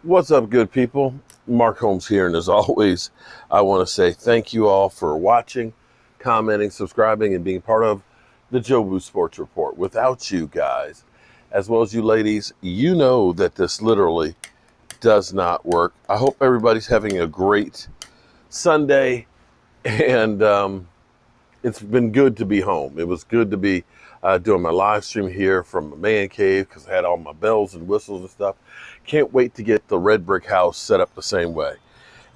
What's up, good people? Mark Holmes here, and as always, I want to say thank you all for watching, commenting, subscribing, and being part of the Jobu Sports Report. Without you guys, as well as you ladies, you know that this literally does not work. I hope everybody's having a great Sunday, and it's been good to be home. It was good to be doing my live stream here from a man cave because I had all my bells and whistles and stuff. Can't wait to get the red brick house set up the same way.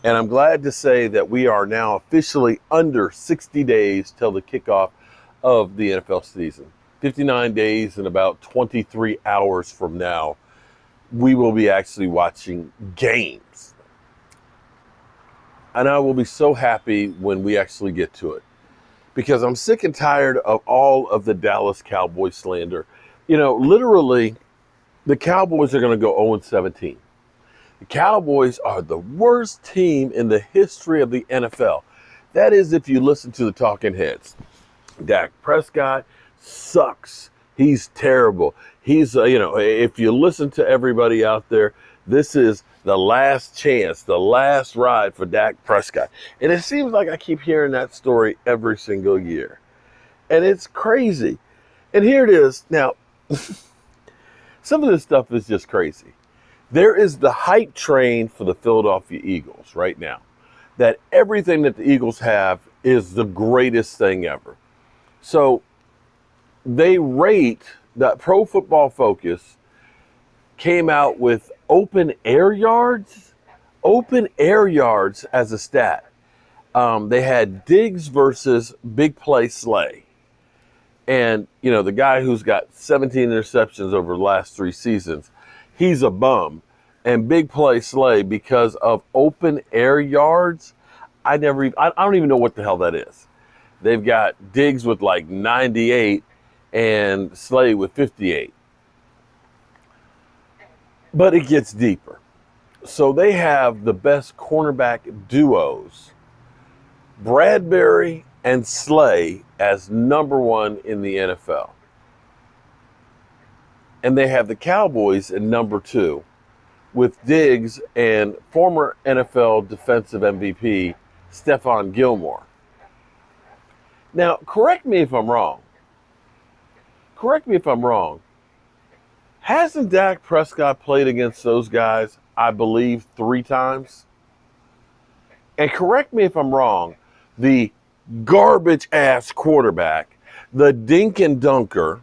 And I'm glad to say that we are now officially under 60 days till the kickoff of the NFL season. 59 days and about 23 hours from now, we will be actually watching games. And I will be so happy when we actually get to it, because I'm sick and tired of all of the Dallas Cowboys slander. You know, literally, the Cowboys are going to go 0-17. The Cowboys are the worst team in the history of the NFL. That is, if you listen to the talking heads. Dak Prescott sucks. He's terrible. He's, if you listen to everybody out there, this is the last chance, the last ride for Dak Prescott. And it seems like I keep hearing that story every single year. And it's crazy. And here it is. Now, some of this stuff is just crazy. There is the hype train for the Philadelphia Eagles right now, that everything that the Eagles have is the greatest thing ever. So they rate that Pro Football Focus came out with open air yards as a stat. They had Diggs versus Big Play Slay. And, you know, the guy who's got 17 interceptions over the last 3 seasons, he's a bum. And Big Play Slay, because of open air yards, I don't even know what the hell that is. They've got Diggs with like 98 and Slay with 58. But it gets deeper. So they have the best cornerback duos, Bradbury and Slay, as number 1 in the NFL. And they have the Cowboys at number 2 with Diggs and former NFL defensive MVP Stephon Gilmore. Now, correct me if I'm wrong. Hasn't Dak Prescott played against those guys, I believe, 3 times? And correct me if I'm wrong, the garbage-ass quarterback, the dink and dunker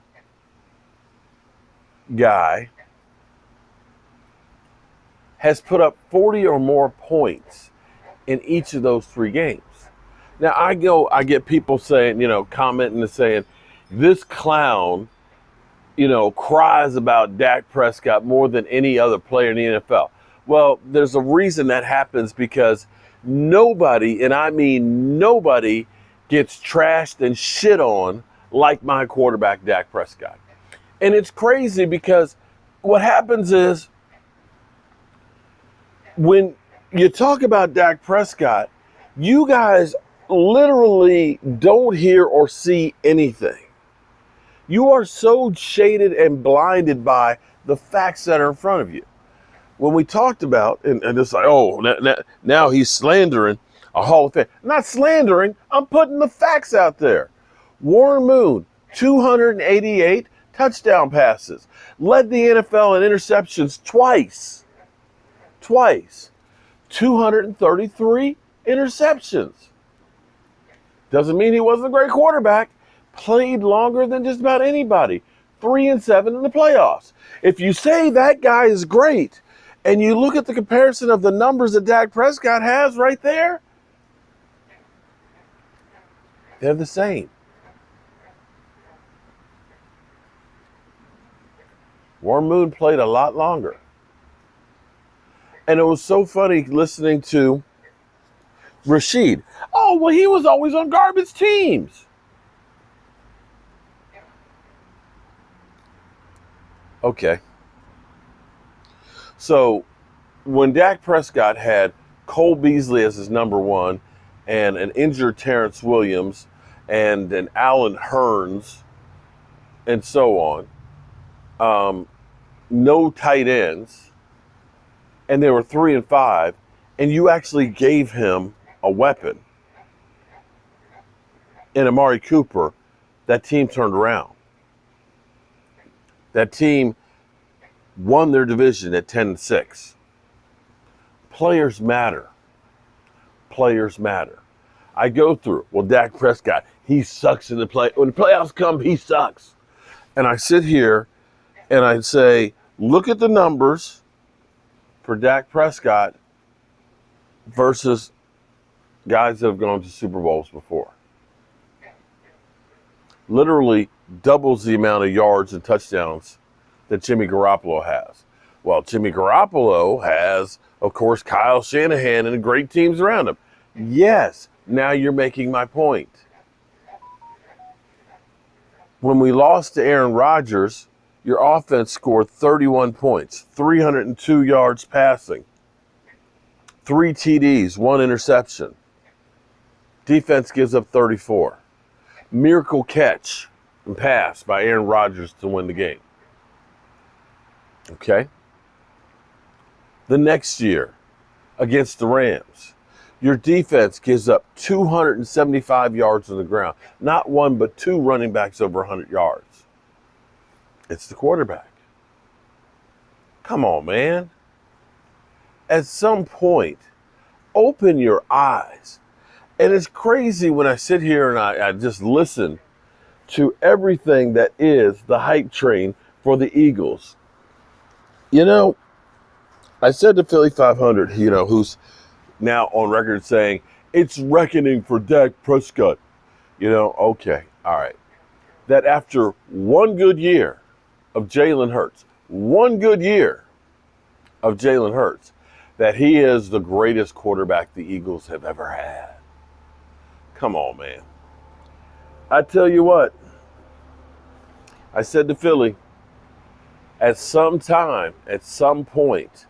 guy, has put up 40 or more points in each of those 3 games. Now, I get people saying, commenting and saying, this clown, cries about Dak Prescott more than any other player in the NFL. Well, there's a reason that happens, because nobody, and I mean nobody, gets trashed and shit on like my quarterback, Dak Prescott. And it's crazy because what happens is, when you talk about Dak Prescott, you guys literally don't hear or see anything. You are so shaded and blinded by the facts that are in front of you. When we talked about, and it's like, now he's slandering a Hall of Fame. I'm not slandering, I'm putting the facts out there. Warren Moon, 288 touchdown passes, led the NFL in interceptions twice. 233 interceptions. Doesn't mean he wasn't a great quarterback. Played longer than just about anybody. 3-7 in the playoffs. If you say that guy is great, and you look at the comparison of the numbers that Dak Prescott has right there, they're the same. Warren Moon played a lot longer. And it was so funny listening to Rashid. Oh, well, he was always on garbage teams. Okay. So when Dak Prescott had Cole Beasley as his number 1 and an injured Terrence Williams and an Allen Hurns and so on, no tight ends, and they were 3-5, and you actually gave him a weapon in Amari Cooper, that team turned around. That team won their division at 10-6. Players matter. Players matter. I go through, well, Dak Prescott, he sucks in the play. When the playoffs come, he sucks. And I sit here and I say, look at the numbers for Dak Prescott versus guys that have gone to Super Bowls before. Literally doubles the amount of yards and touchdowns that Jimmy Garoppolo has. Well, Jimmy Garoppolo has, of course, Kyle Shanahan and great teams around him. Yes, now you're making my point. When we lost to Aaron Rodgers, your offense scored 31 points, 302 yards passing, 3 TDs, 1 interception. Defense gives up 34. Miracle catch and pass by Aaron Rodgers to win the game. Okay? The next year, against the Rams, your defense gives up 275 yards on the ground. Not one, but 2 running backs over 100 yards. It's the quarterback. Come on, man. At some point, open your eyes. And it's crazy when I sit here and I just listen to everything that is the hype train for the Eagles. You know, I said to Philly 500, who's now on record saying, it's reckoning for Dak Prescott. Okay, all right. That after one good year of Jalen Hurts, that he is the greatest quarterback the Eagles have ever had. Come on, man. I tell you what, I said to Philly, at some time, at some point,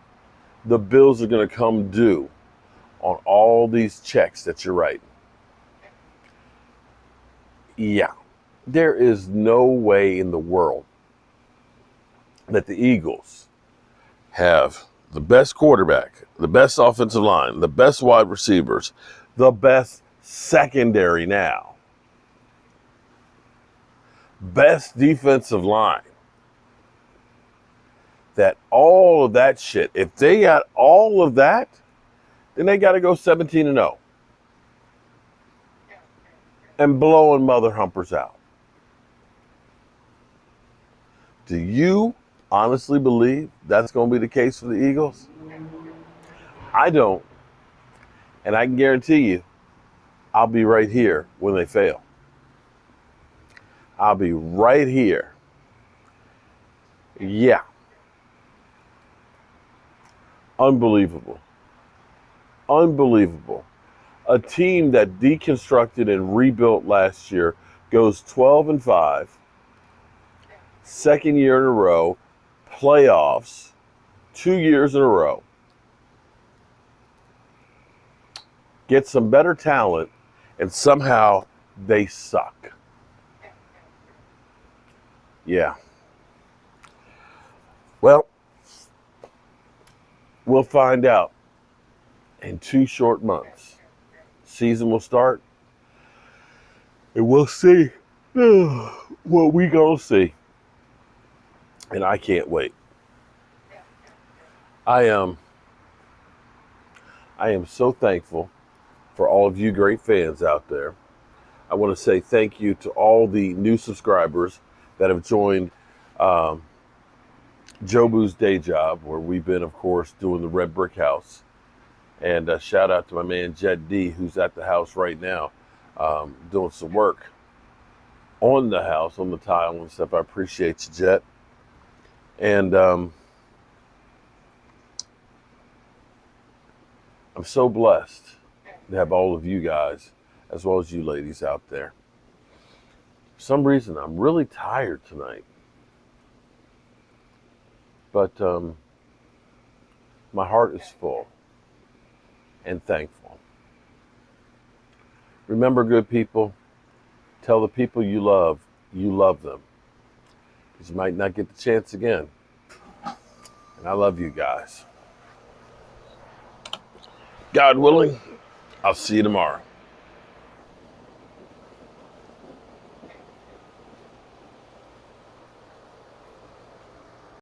the bills are going to come due on all these checks that you're writing. Yeah, there is no way in the world that the Eagles have the best quarterback, the best offensive line, the best wide receivers, the best secondary now, best defensive line, that all of that shit, if they got all of that, then they got to go 17-0 and blowing mother humpers out. Do you honestly believe that's going to be the case for the Eagles? I don't. And I can guarantee you, I'll be right here when they fail. I'll be right here. Yeah. Unbelievable. Unbelievable. A team that deconstructed and rebuilt last year goes 12-5, second year in a row, playoffs, 2 years in a row. Get some better talent, and somehow they suck. Yeah. Well, we'll find out in 2 short months. Season will start, and we'll see what we gonna see. And I can't wait. I am so thankful for all of you great fans out there. I want to say thank you to all the new subscribers that have joined Jobu's Day Job, where we've been, of course, doing the Red Brick House. And shout out to my man Jet D, who's at the house right now, doing some work on the house, on the tile and stuff. I appreciate you, Jet. And I'm so blessed to have all of you guys, as well as you ladies out there. For some reason, I'm really tired tonight. But my heart is full and thankful. Remember, good people, tell the people you love them. Because you might not get the chance again. And I love you guys. God willing, I'll see you tomorrow.